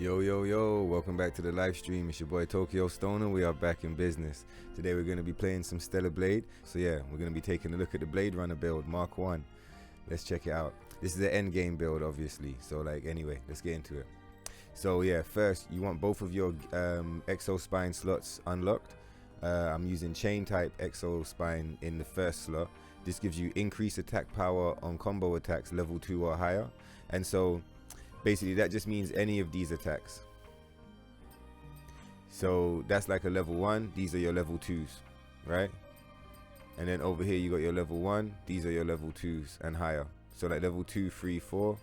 Yo, welcome back to the live stream. It's your boy Tokyo Stoner. We are back in business. Today we're going to be playing some Stellar Blade. So yeah, we're going to be taking a look at the Blade Runner build, Mark 1. Let's check it out. This is the end game build, obviously. So like, anyway, let's get into it. So yeah, first you want both of your exo spine slots unlocked. I'm using chain type exo spine in the first slot. This gives you increased attack power on combo attacks level 2 or higher. And so basically that just means any of these attacks. So that's like a level 1. These are your level 2s, right? And then over here you got your level 1. These are your level 2s and higher. So like level 2, 3, 4.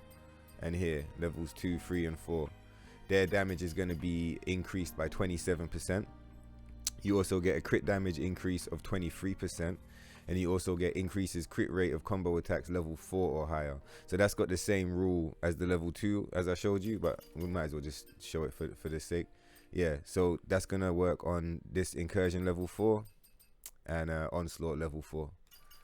And here levels 2, 3 and 4. Their damage is going to be increased by 27%. You also get a crit damage increase of 23%. And you also get increases crit rate of combo attacks level 4 or higher. So that's got the same rule as the level 2 as I showed you, but we might as well just show it for this sake. Yeah, so that's gonna work on this incursion level 4 and onslaught level 4.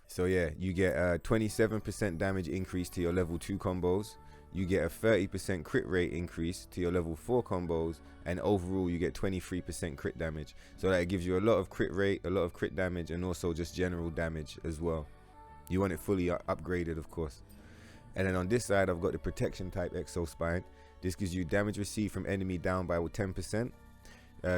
So yeah, you get a 27% damage increase to your level 2 combos. You get a 30% crit rate increase to your level 4 combos, and overall you get 23% crit damage. So that gives you a lot of crit rate, a lot of crit damage, and also just general damage as well. You want it fully upgraded, of course. And then on this side I've got the protection type exo spine. This gives you damage received from enemy down by 10%.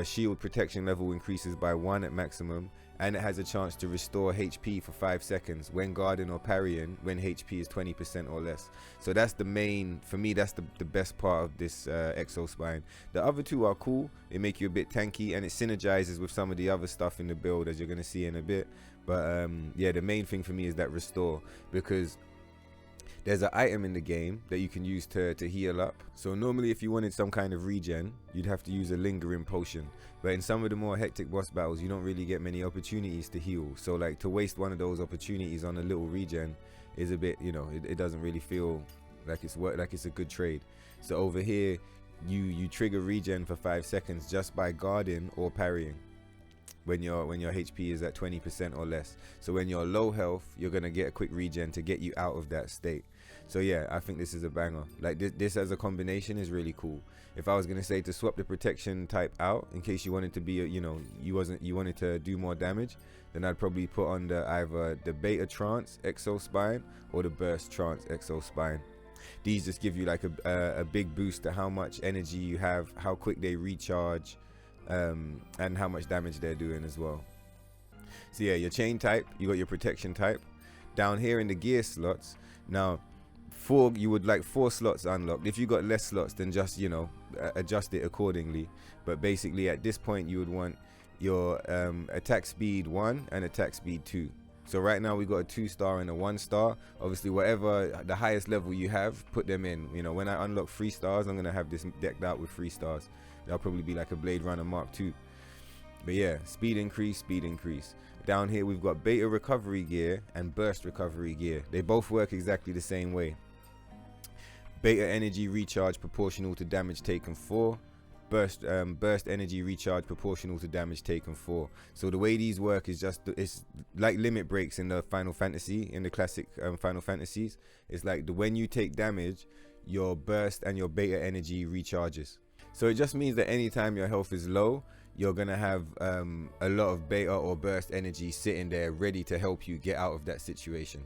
Shield protection level increases by 1 at maximum, and it has a chance to restore HP for 5 seconds when guarding or parrying when HP is 20% or less. So that's the main, for me that's the best part of this exo spine. The other two are cool, they make you a bit tanky and it synergizes with some of the other stuff in the build, as you're going to see in a bit. But yeah, the main thing for me is that restore, because there's an item in the game that you can use to heal up. So normally if you wanted some kind of regen, you'd have to use a lingering potion. But in some of the more hectic boss battles, you don't really get many opportunities to heal. So like to waste one of those opportunities on a little regen is a bit, you know, it doesn't really feel like it's a good trade. So over here, you trigger regen for 5 seconds just by guarding or parrying when your HP is at 20% or less. So when you're low health, you're gonna get a quick regen to get you out of that state. So yeah, I think this is a banger. Like this as a combination is really cool. If I was gonna say to swap the protection type out in case you wanted to be, you know, you wanted to do more damage, then I'd probably put on either the beta trance exo spine or the burst trance exo spine. These just give you like a big boost to how much energy you have, how quick they recharge, and how much damage they're doing as well. So yeah, your chain type, you got your protection type. Down here in the gear slots, now you would like 4 slots unlocked. If you got less slots, then just, you know, adjust it accordingly. But basically at this point you would want your attack speed 1 and attack speed 2. So right now we got a 2-star and a 1-star. Obviously whatever the highest level you have, put them in. You know, when I unlock 3 stars, I'm gonna have this decked out with 3 stars. That'll probably be like a Blade Runner Mark 2. But yeah, speed increase. Down here we've got beta recovery gear and burst recovery gear. They both work exactly the same way. Beta energy recharge proportional to damage taken 4. Burst energy recharge proportional to damage taken 4. So the way these work is it's like limit breaks in the Final Fantasy, in the classic Final Fantasies. It's like when you take damage, your burst and your beta energy recharges. So it just means that anytime your health is low, you're gonna have a lot of beta or burst energy sitting there ready to help you get out of that situation.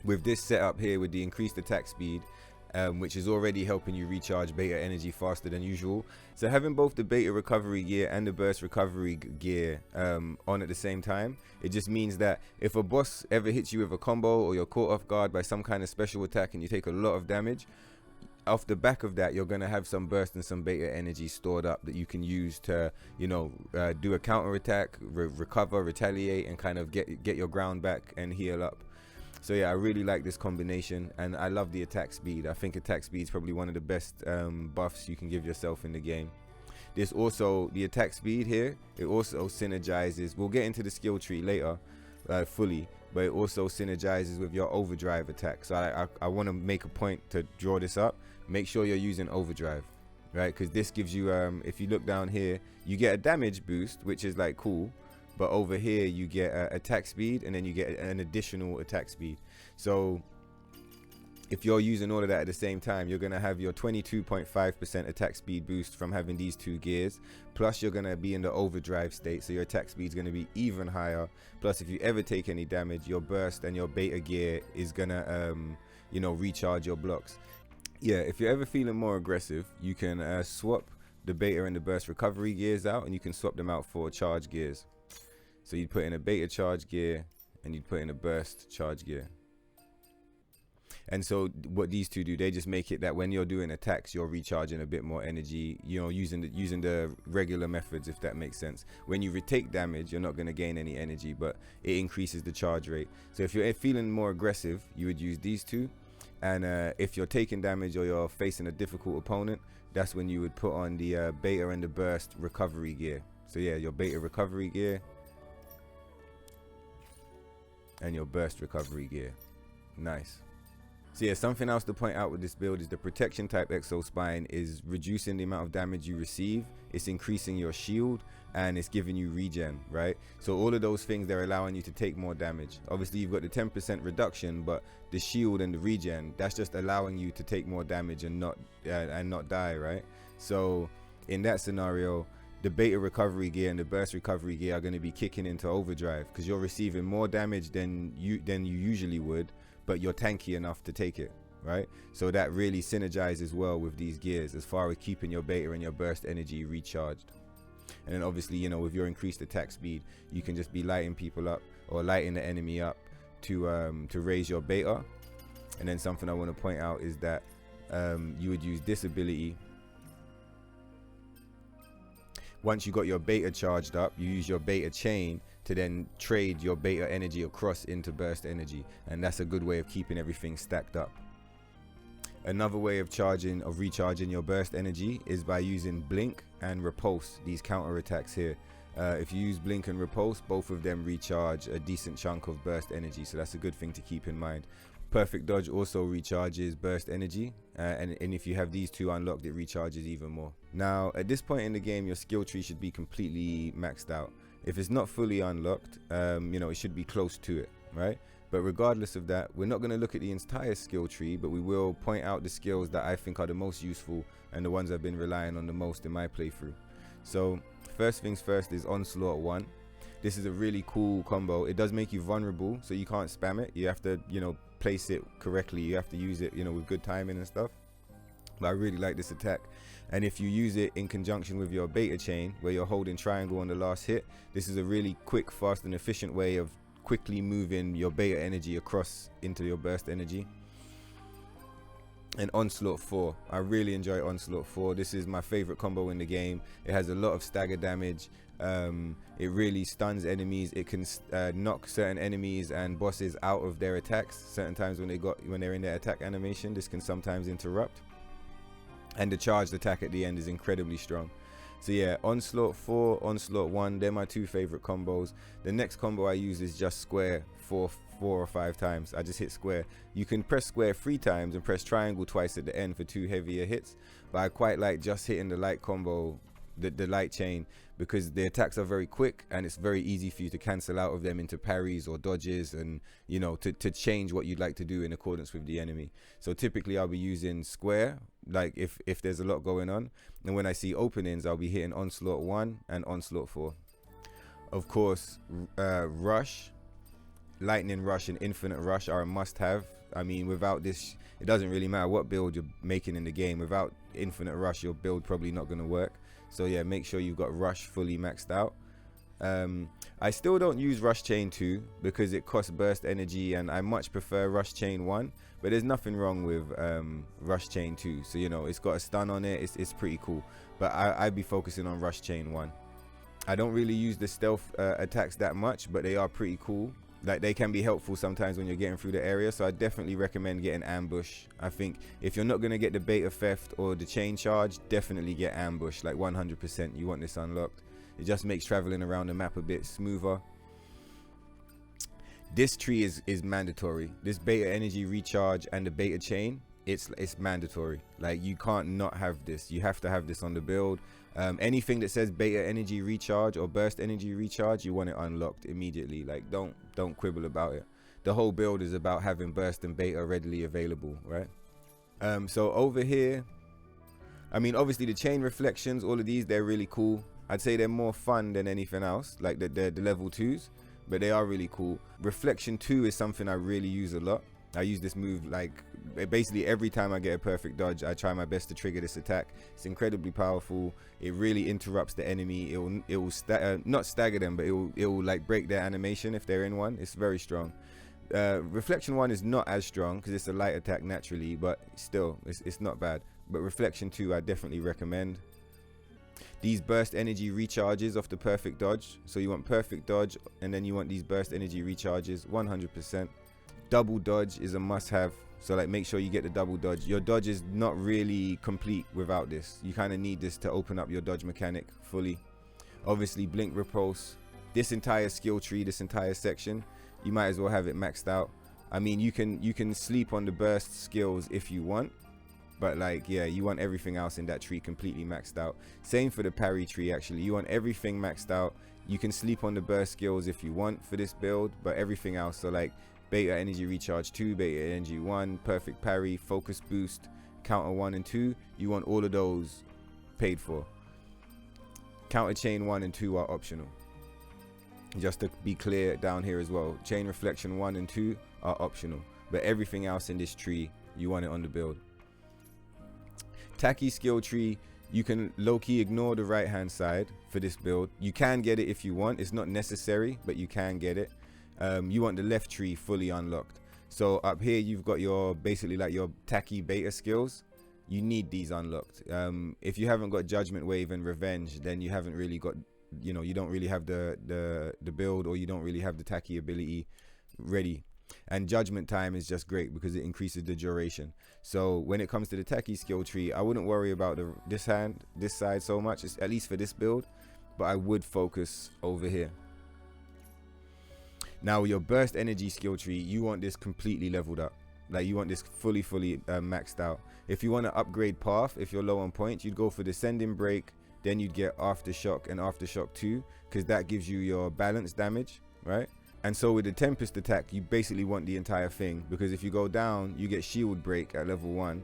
With this setup here with the increased attack speed, which is already helping you recharge beta energy faster than usual. So having both the beta recovery gear and the burst recovery gear on at the same time, it just means that if a boss ever hits you with a combo or you're caught off guard by some kind of special attack and you take a lot of damage, off the back of that you're gonna have some burst and some beta energy stored up that you can use to, you know, do a counter attack, recover, retaliate, and kind of get your ground back and heal up. So yeah, I really like this combination, and I love the attack speed. I think attack speed is probably one of the best buffs you can give yourself in the game. This also, the attack speed here, it also synergizes. We'll get into the skill tree later fully, but it also synergizes with your overdrive attack. So I want to make a point to draw this up. Make sure you're using overdrive, right? Because this gives you, if you look down here, you get a damage boost, which is like cool. But over here you get attack speed, and then you get an additional attack speed. So if you're using all of that at the same time, you're going to have your 22.5% attack speed boost from having these 2 gears. Plus, you're going to be in the overdrive state, so your attack speed is going to be even higher. Plus, if you ever take any damage, your burst and your beta gear is going to, you know, recharge your blocks. Yeah, if you're ever feeling more aggressive, you can swap the beta and the burst recovery gears out, and you can swap them out for charge gears. So you'd put in a beta charge gear, and you'd put in a burst charge gear. And so what these two do, they just make it that when you're doing attacks, you're recharging a bit more energy, you know, using the regular methods, if that makes sense. When you retake damage, you're not going to gain any energy, but it increases the charge rate. So if you're feeling more aggressive, you would use these two. And if you're taking damage or you're facing a difficult opponent, that's when you would put on the beta and the burst recovery gear. So yeah, your beta recovery gear and your burst recovery gear. Nice. So yeah, something else to point out with this build is the protection type exo spine is reducing the amount of damage you receive, it's increasing your shield, and it's giving you regen, right? So all of those things, they're allowing you to take more damage. Obviously you've got the 10% reduction, but the shield and the regen, that's just allowing you to take more damage and not die, right? So in that scenario, the beta recovery gear and the burst recovery gear are going to be kicking into overdrive because you're receiving more damage than you usually would, but you're tanky enough to take it, right? So that really synergizes well with these gears as far as keeping your beta and your burst energy recharged. And then obviously, you know, with your increased attack speed, you can just be lighting people up or lighting the enemy up to raise your beta. And then something I want to point out is that you would use this ability. Once you got your beta charged up, you use your beta chain to then trade your beta energy across into burst energy, and that's a good way of keeping everything stacked up. Another way of recharging your burst energy is by using blink and repulse, these counter attacks here. If you use blink and repulse, both of them recharge a decent chunk of burst energy, so that's a good thing to keep in mind. Perfect dodge also recharges burst energy, and if you have these two unlocked, it recharges even more. Now at this point in the game, your skill tree should be completely maxed out. If it's not fully unlocked, you know, it should be close to it, right? But regardless of that, we're not going to look at the entire skill tree, but we will point out the skills that I think are the most useful and the ones I've been relying on the most in my playthrough. So first things first is Onslaught 1. This is a really cool combo. It does make you vulnerable, so you can't spam it. You have to, you know, place it correctly. You have to use it, you know, with good timing and stuff. But I really like this attack. And if you use it in conjunction with your beta chain, where you're holding triangle on the last hit, this is a really quick, fast and efficient way of quickly moving your beta energy across into your burst energy. And Onslaught 4, I really enjoy Onslaught 4. This is my favorite combo in the game. It has a lot of stagger damage. It really stuns enemies. It can knock certain enemies and bosses out of their attacks. Certain times when they're in their attack animation, this can sometimes interrupt. And the charged attack at the end is incredibly strong. So yeah, Onslaught 4, Onslaught 1, they're my two favorite combos. The next combo I use is just square 4 or 5 times. I just hit square. You can press square 3 times and press triangle twice at the end for 2 heavier hits. But I quite like just hitting the light combo, the light chain, because the attacks are very quick and it's very easy for you to cancel out of them into parries or dodges, and you know, to change what you'd like to do in accordance with the enemy. So typically I'll be using square, like if there's a lot going on, and when I see openings, I'll be hitting Onslaught 1 and Onslaught 4. Of course, Rush, Lightning Rush and Infinite Rush are a must-have. I mean, without this, it doesn't really matter what build you're making in the game. Without Infinite Rush, your build probably not going to work. So yeah, make sure you've got Rush fully maxed out. I still don't use Rush Chain 2 because it costs burst energy, and I much prefer Rush Chain 1. But there's nothing wrong with Rush Chain 2. So, you know, it's got a stun on it. It's pretty cool. But I'd be focusing on Rush Chain 1. I don't really use the stealth attacks that much, but they are pretty cool. Like, they can be helpful sometimes when you're getting through the area. So I definitely recommend getting Ambush. I think if you're not going to get the beta theft or the chain charge, definitely get Ambush. Like 100% you want this unlocked. It just makes traveling around the map a bit smoother. This tree is mandatory. This beta energy recharge and the beta chain, it's mandatory. Like, you can't not have this. You have to have this on the build. Anything that says beta energy recharge or burst energy recharge, you want it unlocked immediately. Like, don't quibble about it. the whole build is about having burst and beta readily available, right? So over here, I mean, obviously the chain reflections, all of these, they're really cool. I'd say they're more fun than anything else, like the level 2s, but they are really cool. Reflection 2 is something I really use a lot. I use this move like basically every time I get a perfect dodge. I try my best to trigger this attack. It's incredibly powerful. It really interrupts the enemy. It will not stagger them, but it will like break their animation if they're in one. It's very strong. Reflection 1 is not as strong because it's a light attack naturally, but still it's not bad. But Reflection 2 I definitely recommend. These burst energy recharges off the perfect dodge. So you want perfect dodge and then you want these burst energy recharges 100%. Double dodge is a must-have, so like make sure you get the double dodge. Your dodge is not really complete without this. You kind of need this to open up your dodge mechanic fully. Obviously blink repulse, this entire skill tree, this entire section, you might as well have it maxed out. I mean, you can sleep on the burst skills if you want, but like, yeah, you want everything else in that tree completely maxed out. Same for the parry tree, actually. You want everything maxed out. You can sleep on the burst skills if you want for this build, but everything else, so like beta energy recharge 2, beta energy 1, perfect parry, focus boost, counter 1 and 2, you want all of those paid for. Counter chain 1 and 2 are optional. Just to be clear down here as well, chain reflection 1 and 2 are optional, but everything else in this tree, you want it on the build. Tacky skill tree, you can low-key ignore the right hand side for this build. You can get it if you want, it's not necessary, but you can get it. You want the left tree fully unlocked. So up here you've got your basically like your tacky beta skills. You need these unlocked. If you haven't got Judgment Wave and Revenge, then you haven't really got, you know, you don't really have the build, or you don't really have the tacky ability ready. And Judgment Time is just great because it increases the duration. So when it comes to the tacky skill tree, I wouldn't worry about this side so much, at least for this build, but I would focus over here. Now your burst energy skill tree, you want this completely leveled up. Like you want this fully maxed out. If you want to upgrade path, if you're low on points, you'd go for Descending Break, then you'd get Aftershock and Aftershock 2, because that gives you your balance damage, right? And so with the Tempest attack, you basically want the entire thing, because if you go down, you get Shield Break at level 1,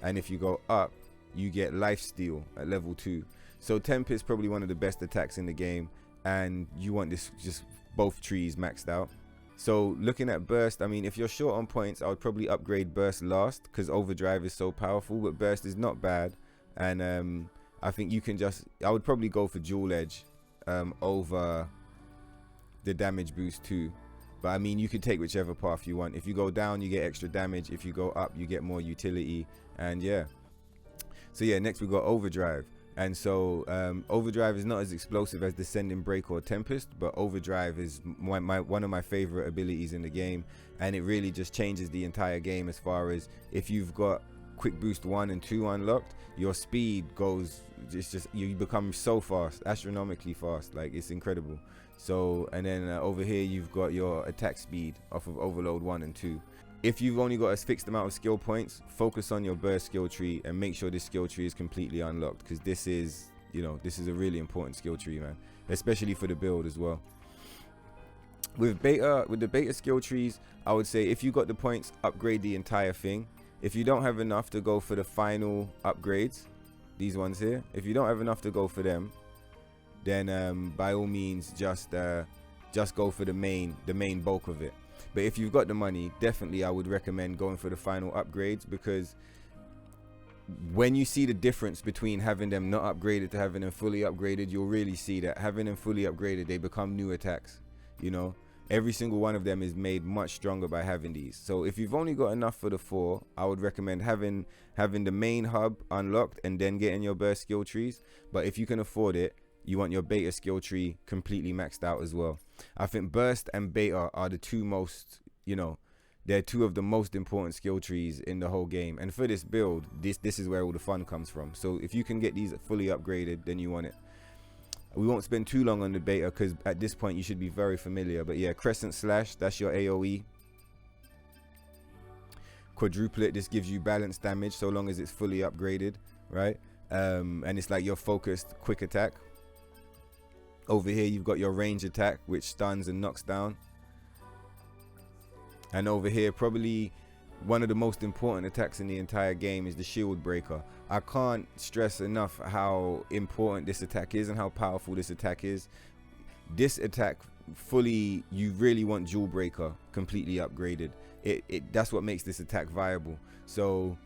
and if you go up, you get Lifesteal at level 2. So Tempest is probably one of the best attacks in the game, and you want this just both trees maxed out. So looking at burst, I mean, if you're short on points, I would probably upgrade burst last, because overdrive is so powerful, but burst is not bad. And I think you can I would probably go for dual edge over the damage boost too. But I mean, you could take whichever path you want. If you go down, you get extra damage. If you go up, you get more utility. And yeah, so yeah, next we got overdrive. And so overdrive is not as explosive as Descending Break or Tempest, but overdrive is one of my favorite abilities in the game, and it really just changes the entire game. As far as if you've got quick boost 1 and 2 unlocked, your speed goes, it's just, you become so fast, astronomically fast, like it's incredible. So, and then over here you've got your attack speed off of overload 1 and 2. If you've only got a fixed amount of skill points, focus on your burst skill tree and make sure this skill tree is completely unlocked, because this is, you know, this is a really important skill tree, man, especially for the build as well. With the beta skill trees, I would say if you got the points, upgrade the entire thing. If you don't have enough to go for the final upgrades, these ones here, if you don't have enough to go for them, then by all means just go for the main bulk of it. But if you've got the money, definitely I would recommend going for the final upgrades, because when you see the difference between having them not upgraded to having them fully upgraded, you'll really see that having them fully upgraded, they become new attacks. You know, every single one of them is made much stronger by having these. So if you've only got enough for the 4, I would recommend having the main hub unlocked and then getting your burst skill trees. But if you can afford it, you want your beta skill tree completely maxed out as well. I think burst and beta are the two most, you know, they're two of the most important skill trees in the whole game. And for this build, this is where all the fun comes from. So if you can get these fully upgraded, then you want it. We won't spend too long on the beta, because at this point you should be very familiar. But yeah, Crescent Slash, that's your AoE. Quadruplet, this gives you balance damage so long as it's fully upgraded, right? And it's like your focused quick attack. Over here you've got your range attack, which stuns and knocks down. And over here, probably one of the most important attacks in the entire game is the shield breaker. I can't stress enough how important this attack is and how powerful this attack is. This attack fully, you really want jewel breaker completely upgraded. That's what makes this attack viable. So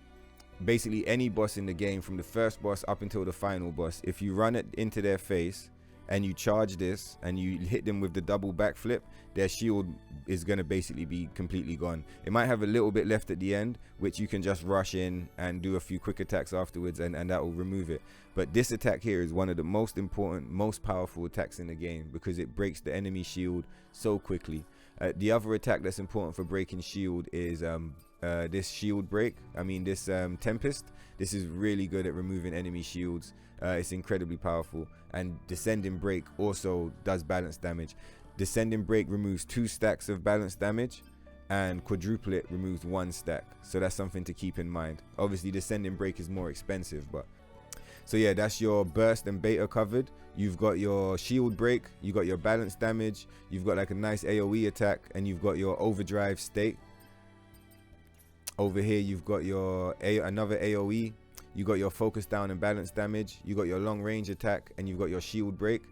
basically any boss in the game, from the first boss up until the final boss, if you run it into their face and you charge this and you hit them with the double backflip, their shield is going to basically be completely gone. It might have a little bit left at the end, which you can just rush in and do a few quick attacks afterwards, and that will remove it. But this attack here is one of the most important, most powerful attacks in the game, because it breaks the enemy shield so quickly. The other attack that's important for breaking shield is this shield break. This Tempest. This is really good at removing enemy shields. It's incredibly powerful. And Descending Break also does balance damage. Descending Break removes 2 stacks of balance damage, and Quadruple It removes 1 stack. So that's something to keep in mind. Obviously Descending Break is more expensive, but so yeah, that's your burst and beta covered. You've got your shield break, you got your balance damage, you've got like a nice AoE attack, and you've got your overdrive state. Over here you've got your another AoE, you got your focus down and balance damage, you got your long range attack, and you've got your shield break.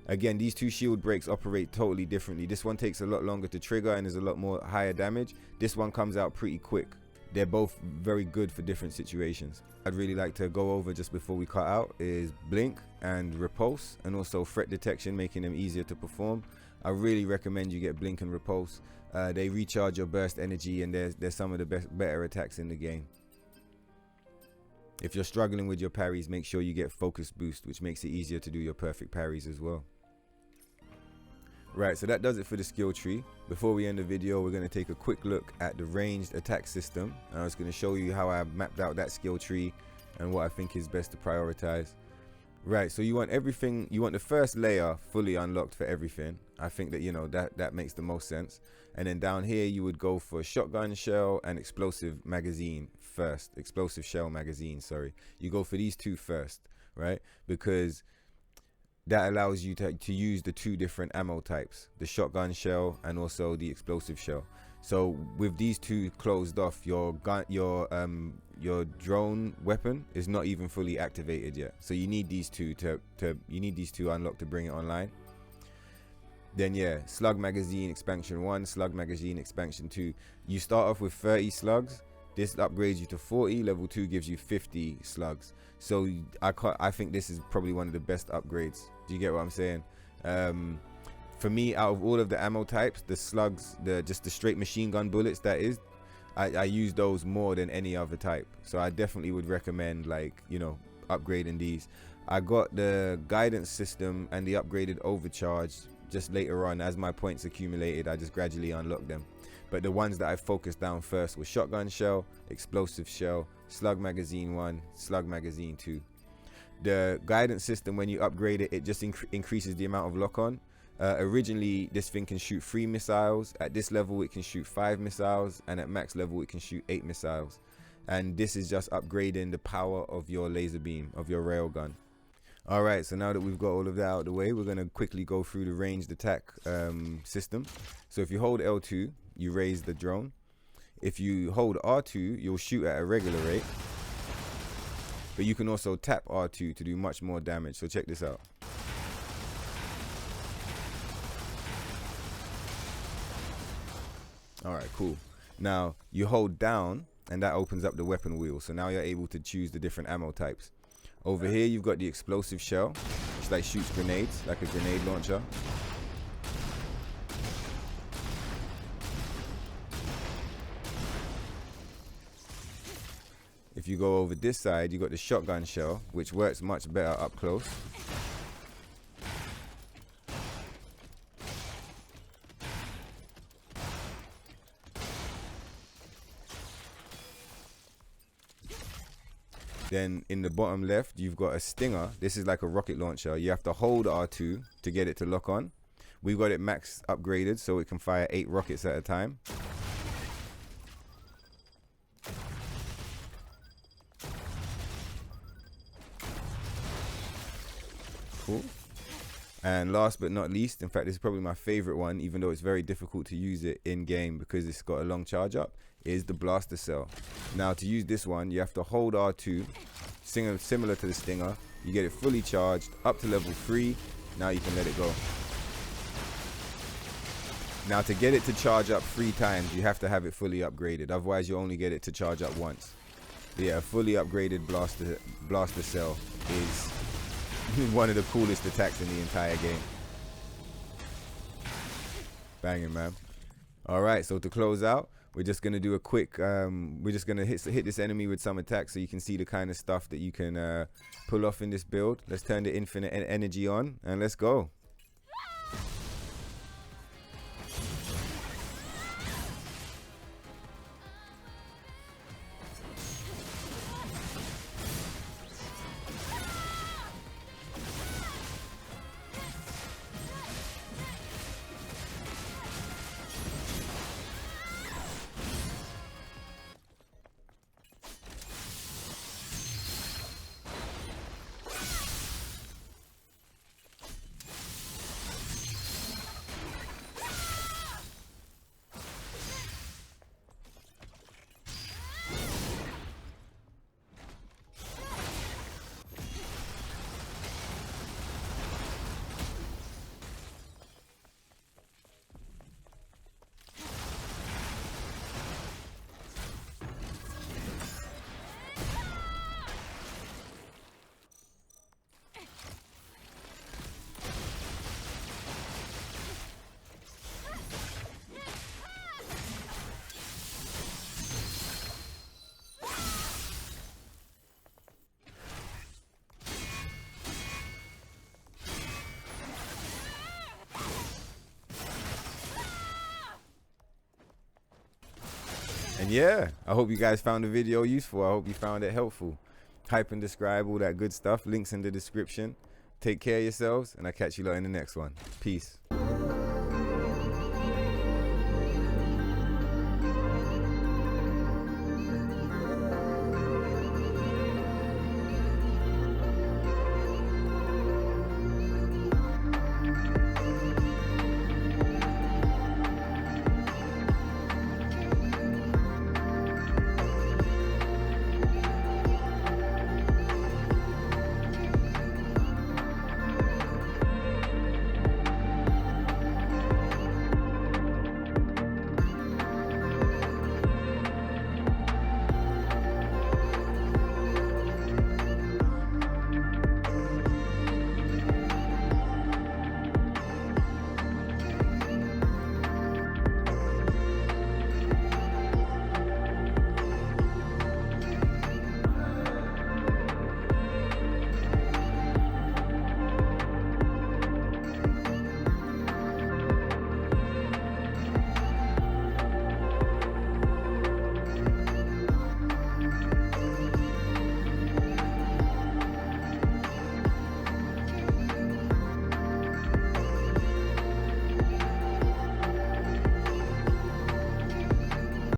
Again, these 2 shield breaks operate totally differently. This one takes a lot longer to trigger and is a lot more higher damage. This one comes out pretty quick. They're both very good for different situations. I'd really like to go over just before we cut out is blink and repulse, and also threat detection, making them easier to perform. I really recommend you get blink and repulse. They recharge your burst energy, and they're some of the better attacks in the game. If you're struggling with your parries, make sure you get focus boost, which makes it easier to do your perfect parries as well. Right, so that does it for the skill tree. Before we end the video, we're going to take a quick look at the ranged attack system. And I was going to show you how I mapped out that skill tree and what I think is best to prioritize. Right, so you want everything, you want the first layer fully unlocked for everything. I think that, you know, that makes the most sense. And then down here, you would go for shotgun shell and explosive magazine first. Explosive shell magazine, sorry. You go for these 2 first, right? Because that allows you to use the 2 different ammo types, the shotgun shell and also the explosive shell. So with these 2 closed off, your drone weapon is not even fully activated yet. So you need these 2 to unlock to bring it online. Then yeah, slug magazine expansion 1, slug magazine expansion 2. You start off with 30 slugs. This upgrades you to 40. Level 2 gives you 50 slugs. So I think this is probably one of the best upgrades. Do you get what I'm saying? For me, out of all of the ammo types, the slugs, just the straight machine gun bullets, that is, I use those more than any other type. So I definitely would recommend, like, you know, upgrading these. I got the guidance system and the upgraded overcharge just later on. As my points accumulated, I just gradually unlocked them. But the ones that I focused down first were shotgun shell, explosive shell, slug magazine 1, slug magazine 2. The guidance system, when you upgrade it, it just increases the amount of lock-on. Originally, this thing can shoot 3 missiles. At this level, it can shoot 5 missiles. And at max level, it can shoot 8 missiles. And this is just upgrading the power of your laser beam, of your railgun. Alright, so now that we've got all of that out of the way, we're going to quickly go through the ranged attack system. So if you hold L2, you raise the drone. If you hold R2, you'll shoot at a regular rate. But you can also tap R2 to do much more damage. So check this out. Alright, cool. Now you hold down and that opens up the weapon wheel. So now you're able to choose the different ammo types. Over here you've got the explosive shell, which like shoots grenades, like a grenade launcher. If you go over this side, you got the shotgun shell, which works much better up close. Then in the bottom left, you've got a stinger. This is like a rocket launcher. You have to hold R2 to get it to lock on. We've got it max upgraded so it can fire 8 rockets at a time. Cool. And last but not least, in fact, this is probably my favorite one, even though it's very difficult to use it in game because it's got a long charge up, is the blaster cell. Now, to use this one, you have to hold R2, similar to the stinger. You get it fully charged up to level 3. Now you can let it go. Now, to get it to charge up 3 times, you have to have it fully upgraded. Otherwise, you only get it to charge up once. But yeah, a fully upgraded blaster cell is one of the coolest attacks in the entire game. Banging, man. All right, so to close out, we're just gonna do a quick. We're just gonna hit this enemy with some attacks so you can see the kind of stuff that you can pull off in this build. Let's turn the infinite energy on and let's go. And yeah, I hope you guys found the video useful. I hope you found it helpful. Type and describe, all that good stuff. Links in the description. Take care of yourselves, and I'll catch you lot in the next one. Peace.